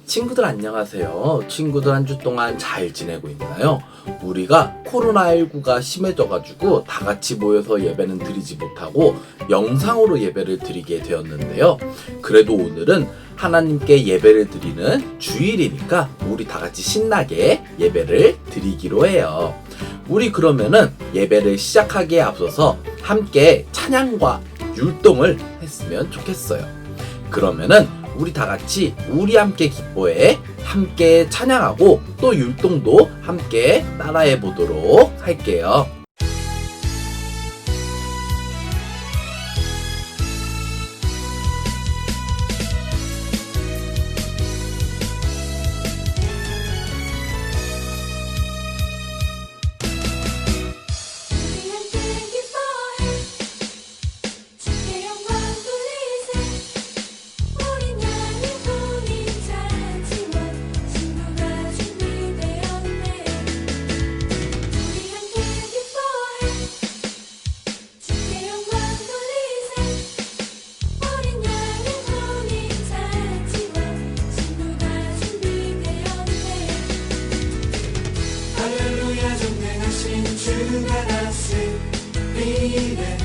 친구들 안녕하세요. 친구들 한 주 동안 잘 지내고 있나요? 우리가 코로나19가 심해져가지고 다 같이 모여서 예배는 드리지 못하고 영상으로 예배를 드리게 되었는데요. 그래도 오늘은 하나님께 예배를 드리는 주일이니까 우리 다 같이 신나게 예배를 드리기로 해요. 우리 그러면은 예배를 시작하기에 앞서서 함께 찬양과 율동을 했으면 좋겠어요. 그러면은 우리 다 같이 우리 함께 기뻐해 함께 찬양하고 또 율동도 함께 따라해 보도록 할게요. 주가 다스리네.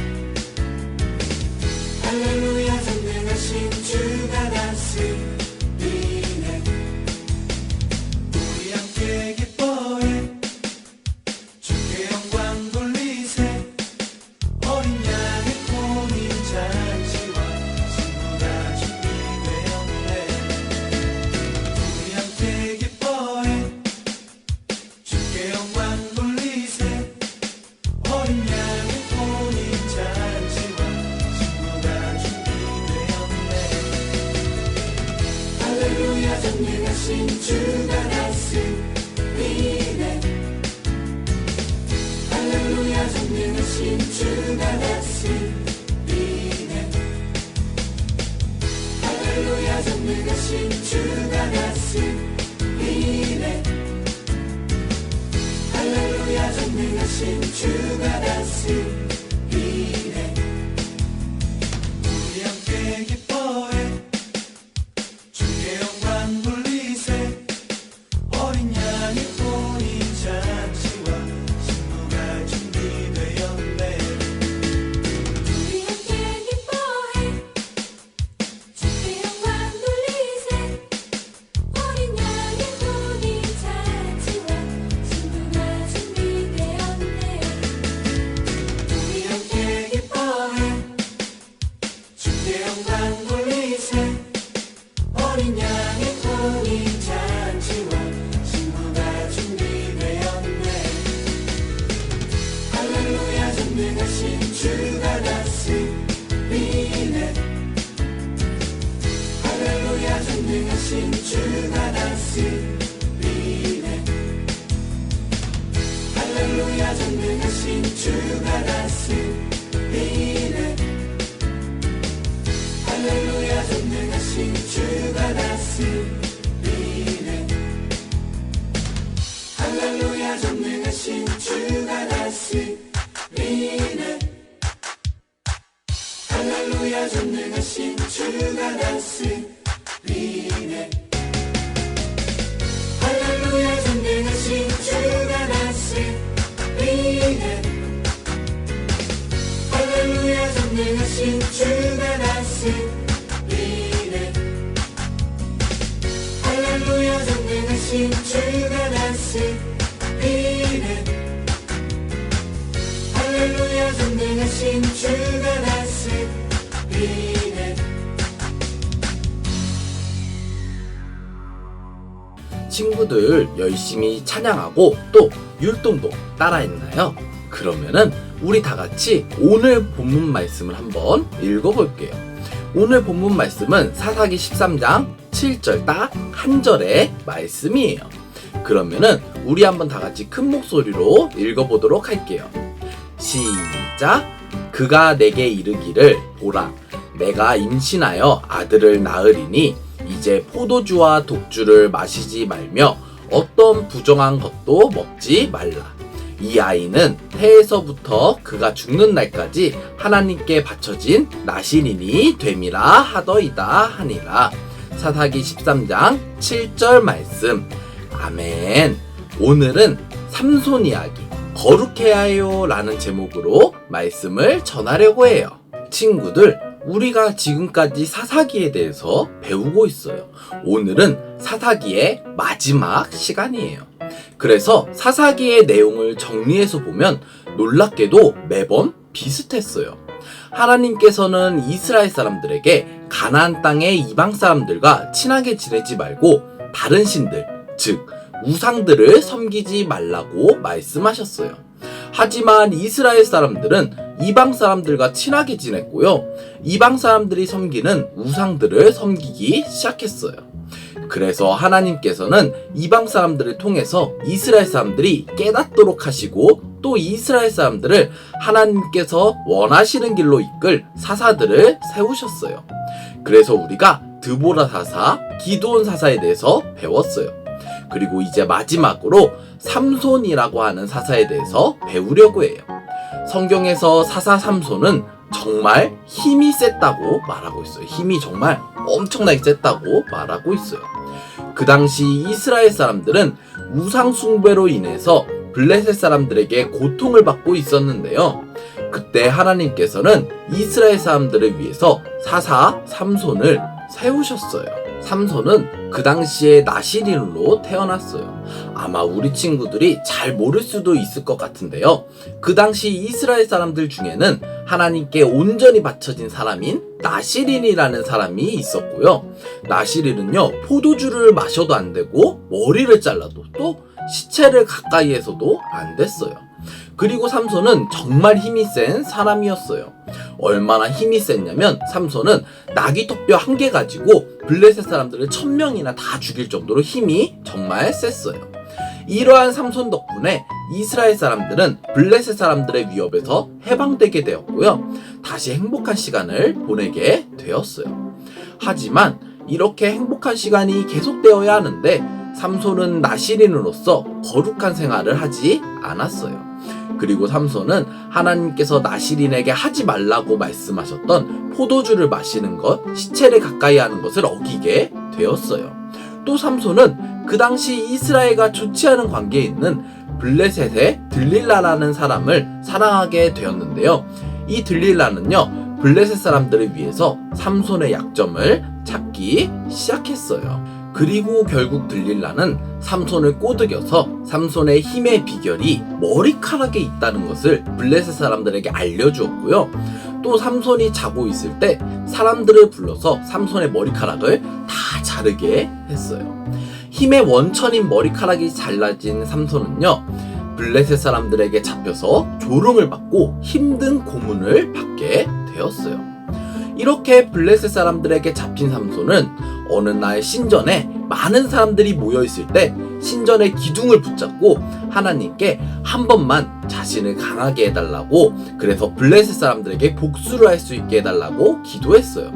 할렐루야 전능하신 주가 다스리네. 우리 함께 기뻐해 주께 영광 돌리세. 어린 양의 혼인 잔치와 신부가 준비되었네. 우리 함께 기뻐해 주께 영광 돌리세. 어린 양의 혼인 잔치와 신부가 준비되었네. 할렐루야 전능하신 주가 다스리네. 할렐루야 전능하신 주가 다스리네. 할렐루야 전능하신 주가 다스리네. 할렐루야 전능하신 주가 다스리네. 우리 함께 기뻐해 주께 영광 돌리세. 어린 양의 혼인 잔치와 신부가 준비되었네. 우리 함께 기뻐해 주께 영광 돌리세. 어린 양의 혼인 잔치와 신부가 준비되었네. 우리 함께 기뻐해 주께 영광 돌리세. 어린 양의 혼인 잔치와 신부가 준비되었네. 할렐루야 전능하신 주가 다스리네. 할렐루야 전능하신 주가 다스리네. 할렐루야 전능하신 주가 다스리네. 할렐루야 전능하신 주가 다스리네. 할렐루야 전능하신 주가 다스리네. 할렐루야 전능하신 주가 다스리네. 할렐루야 전능하신 주가 다스리네. 할렐루야 전능하신 주가 다스리네. 할렐루야 전능하신 주가 다스리네. 할렐루야 전능하신 주가 다스리네. 친구들 열심히 찬양하고 또 율동도 따라했나요? 그러면은 우리 다 같이 오늘 본문 말씀을 한번 읽어볼게요. 오늘 본문 말씀은 사사기 13장 7절 딱 한 절의 말씀이에요. 그러면은 우리 한번 다 같이 큰 목소리로 읽어보도록 할게요. 시작! 그가 내게 이르기를 보라, 내가 임신하여 아들을 낳으리니 이제 포도주와 독주를 마시지 말며 어떤 부정한 것도 먹지 말라. 이 아이는 태에서부터 그가 죽는 날까지 하나님께 바쳐진 나시린이 됨이라 하더이다 하니라. 사사기 13장 7절 말씀. 아멘. 오늘은 삼손 이야기 거룩해야 해요 라는 제목으로 말씀을 전하려고 해요. 친구들, 우리가 지금까지 사사기에 대해서 배우고 있어요. 오늘은 사사기의 마지막 시간이에요. 그래서 사사기의 내용을 정리해서 보면 놀랍게도 매번 비슷했어요. 하나님께서는 이스라엘 사람들에게 가나안 땅의 이방 사람들과 친하게 지내지 말고 다른 신들, 즉 우상들을 섬기지 말라고 말씀하셨어요. 하지만 이스라엘 사람들은 이방 사람들과 친하게 지냈고요. 이방 사람들이 섬기는 우상들을 섬기기 시작했어요. 그래서 하나님께서는 이방 사람들을 통해서 이스라엘 사람들이 깨닫도록 하시고 또 이스라엘 사람들을 하나님께서 원하시는 길로 이끌 사사들을 세우셨어요. 그래서 우리가 드보라 사사, 기드온 사사에 대해서 배웠어요. 그리고 이제 마지막으로 삼손이라고 하는 사사에 대해서 배우려고 해요. 성경에서 사사 삼손은 정말 힘이 셌다고 말하고 있어요. 힘이 정말 엄청나게 셌다고 말하고 있어요. 그 당시 이스라엘 사람들은 우상 숭배로 인해서 블레셋 사람들에게 고통을 받고 있었는데요. 그때 하나님께서는 이스라엘 사람들을 위해서 사사 삼손을 세우셨어요. 삼손은 그 당시에 나시린으로 태어났어요. 아마 우리 친구들이 잘 모를 수도 있을 것 같은데요. 그 당시 이스라엘 사람들 중에는 하나님께 온전히 바쳐진 사람인 나시린이라는 사람이 있었고요. 나시린은요, 포도주를 마셔도 안 되고 머리를 잘라도 또 시체를 가까이에서도 안 됐어요. 그리고 삼손은 정말 힘이 센 사람이었어요. 얼마나 힘이 셌냐면 삼손은 나귀 턱뼈 한 개 가지고 블레셋 사람들을 1000명이나 다 죽일 정도로 힘이 정말 셌어요. 이러한 삼손 덕분에 이스라엘 사람들은 블레셋 사람들의 위협에서 해방되게 되었고요. 다시 행복한 시간을 보내게 되었어요. 하지만 이렇게 행복한 시간이 계속되어야 하는데 삼손은 나시린으로서 거룩한 생활을 하지 않았어요. 그리고 삼손은 하나님께서 나시린에게 하지 말라고 말씀하셨던 포도주를 마시는 것, 시체를 가까이 하는 것을 어기게 되었어요. 또 삼손은 그 당시 이스라엘과 좋지 않은 관계에 있는 블레셋의 들릴라라는 사람을 사랑하게 되었는데요. 이 들릴라는요, 블레셋 사람들을 위해서 삼손의 약점을 찾기 시작했어요. 그리고 결국 들릴라는 삼손을 꼬드겨서 삼손의 힘의 비결이 머리카락에 있다는 것을 블레셋 사람들에게 알려주었고요. 또 삼손이 자고 있을 때 사람들을 불러서 삼손의 머리카락을 다 자르게 했어요. 힘의 원천인 머리카락이 잘라진 삼손은요, 블레셋 사람들에게 잡혀서 조롱을 받고 힘든 고문을 받게 되었어요. 이렇게 블레셋 사람들에게 잡힌 삼손은 어느 날 신전에 많은 사람들이 모여있을 때 신전의 기둥을 붙잡고 하나님께 한 번만 자신을 강하게 해달라고, 그래서 블레셋 사람들에게 복수를 할 수 있게 해달라고 기도했어요.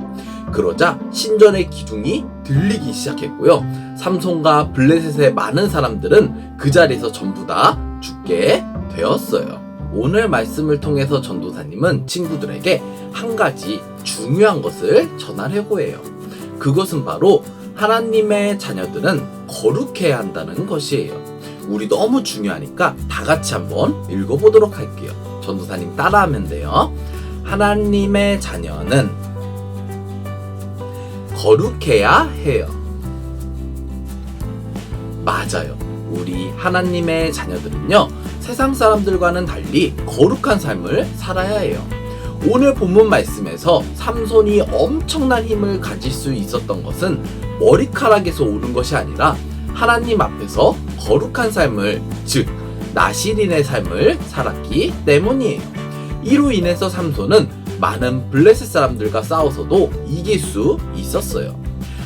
그러자 신전의 기둥이 들리기 시작했고요. 삼손과 블레셋의 많은 사람들은 그 자리에서 전부 다 죽게 되었어요. 오늘 말씀을 통해서 전도사님은 친구들에게 한 가지 중요한 것을 전하려고 해요. 그것은 바로 하나님의 자녀들은 거룩해야 한다는 것이에요. 우리 너무 중요하니까 다 같이 한번 읽어보도록 할게요. 전도사님 따라하면 돼요. 하나님의 자녀는 거룩해야 해요. 맞아요. 우리 하나님의 자녀들은요, 세상 사람들과는 달리 거룩한 삶을 살아야 해요. 오늘 본문 말씀에서 삼손이 엄청난 힘을 가질 수 있었던 것은 머리카락에서 오는 것이 아니라 하나님 앞에서 거룩한 삶을, 즉 나시린의 삶을 살았기 때문이에요. 이로 인해서 삼손은 많은 블레셋 사람들과 싸워서도 이길 수 있었어요.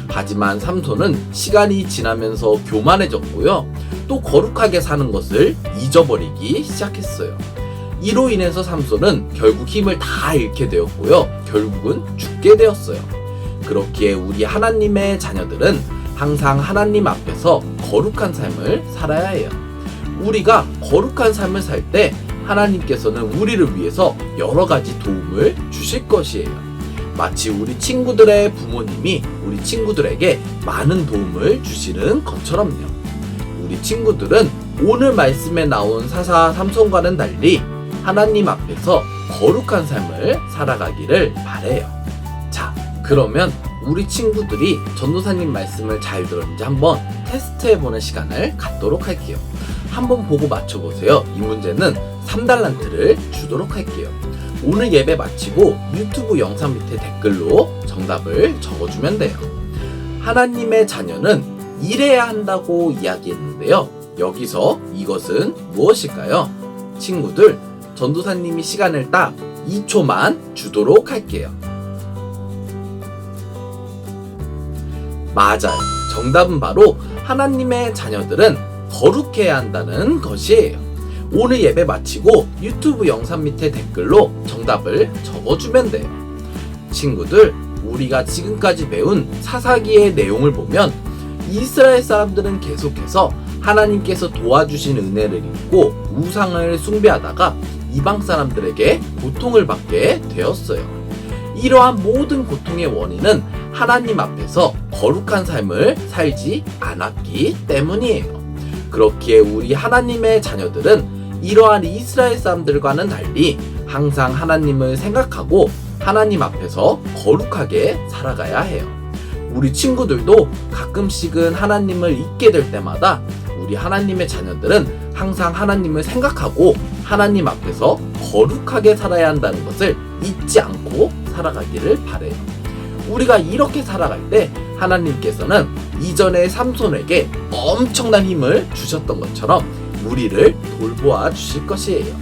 하지만 삼손은 시간이 지나면서 교만해졌고요. 또 거룩하게 사는 것을 잊어버리기 시작했어요. 이로 인해서 삼손은 결국 힘을 다 잃게 되었고요. 결국은 죽게 되었어요. 그렇기에 우리 하나님의 자녀들은 항상 하나님 앞에서 거룩한 삶을 살아야 해요. 우리가 거룩한 삶을 살 때 하나님께서는 우리를 위해서 여러 가지 도움을 주실 것이에요. 마치 우리 친구들의 부모님이 우리 친구들에게 많은 도움을 주시는 것처럼요. 우리 친구들은 오늘 말씀에 나온 사사 삼손과는 달리 하나님 앞에서 거룩한 삶을 살아가기를 바래요. 자, 그러면 우리 친구들이 전도사님 말씀을 잘 들었는지 한번 테스트해보는 시간을 갖도록 할게요. 한번 보고 맞춰보세요. 이 문제는 3달란트를 주도록 할게요. 오늘 예배 마치고 유튜브 영상 밑에 댓글로 정답을 적어주면 돼요. 하나님의 자녀는 일해야 한다고 이야기했는데요. 여기서 이것은 무엇일까요? 친구들, 전도사님이 시간을 딱 2초만 주도록 할게요. 맞아요. 정답은 바로 하나님의 자녀들은 거룩해야 한다는 것이에요. 오늘 예배 마치고 유튜브 영상 밑에 댓글로 정답을 적어주면 돼요. 친구들, 우리가 지금까지 배운 사사기의 내용을 보면 이스라엘 사람들은 계속해서 하나님께서 도와주신 은혜를 잊고 우상을 숭배하다가 이방 사람들에게 고통을 받게 되었어요. 이러한 모든 고통의 원인은 하나님 앞에서 거룩한 삶을 살지 않았기 때문이에요. 그렇기에 우리 하나님의 자녀들은 이러한 이스라엘 사람들과는 달리 항상 하나님을 생각하고 하나님 앞에서 거룩하게 살아가야 해요. 우리 친구들도 가끔씩은 하나님을 잊게 될 때마다 우리 하나님의 자녀들은 항상 하나님을 생각하고 하나님 앞에서 거룩하게 살아야 한다는 것을 잊지 않고 살아가기를 바래요. 우리가 이렇게 살아갈 때 하나님께서는 이전에 삼손에게 엄청난 힘을 주셨던 것처럼 우리를 돌보아 주실 것이에요.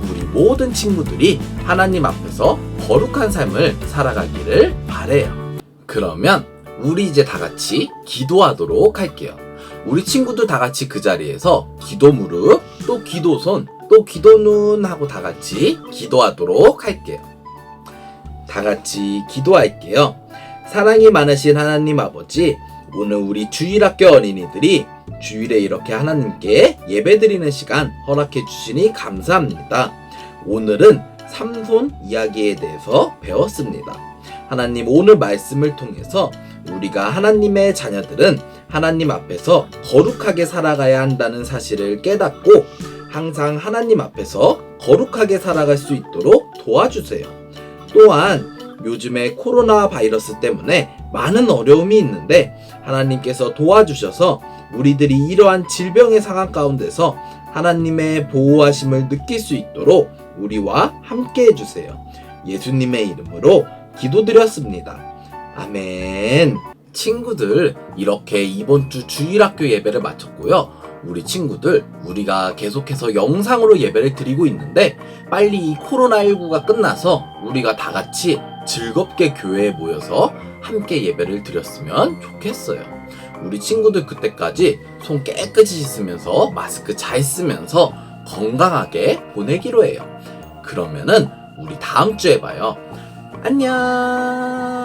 우리 모든 친구들이 하나님 앞에서 거룩한 삶을 살아가기를 바래요. 그러면 우리 이제 다 같이 기도하도록 할게요. 우리 친구들 다 같이 그 자리에서 기도 무릎, 또 기도 손, 또 기도 눈 하고 다 같이 기도하도록 할게요. 다 같이 기도할게요. 사랑이 많으신 하나님 아버지, 오늘 우리 주일학교 어린이들이 주일에 이렇게 하나님께 예배드리는 시간 허락해 주시니 감사합니다. 오늘은 삼손 이야기에 대해서 배웠습니다. 하나님, 오늘 말씀을 통해서 우리가 하나님의 자녀들은 하나님 앞에서 거룩하게 살아가야 한다는 사실을 깨닫고 항상 하나님 앞에서 거룩하게 살아갈 수 있도록 도와주세요. 또한 요즘에 코로나 바이러스 때문에 많은 어려움이 있는데 하나님께서 도와주셔서 우리들이 이러한 질병의 상황 가운데서 하나님의 보호하심을 느낄 수 있도록 우리와 함께 해주세요. 예수님의 이름으로 기도드렸습니다. 아멘. 친구들, 이렇게 이번 주 주일학교 예배를 마쳤고요. 우리 친구들, 우리가 계속해서 영상으로 예배를 드리고 있는데 빨리 이 코로나19가 끝나서 우리가 다 같이 즐겁게 교회에 모여서 함께 예배를 드렸으면 좋겠어요. 우리 친구들 그때까지 손 깨끗이 씻으면서 마스크 잘 쓰면서 건강하게 보내기로 해요. 그러면은 우리 다음 주에 봐요. 안녕.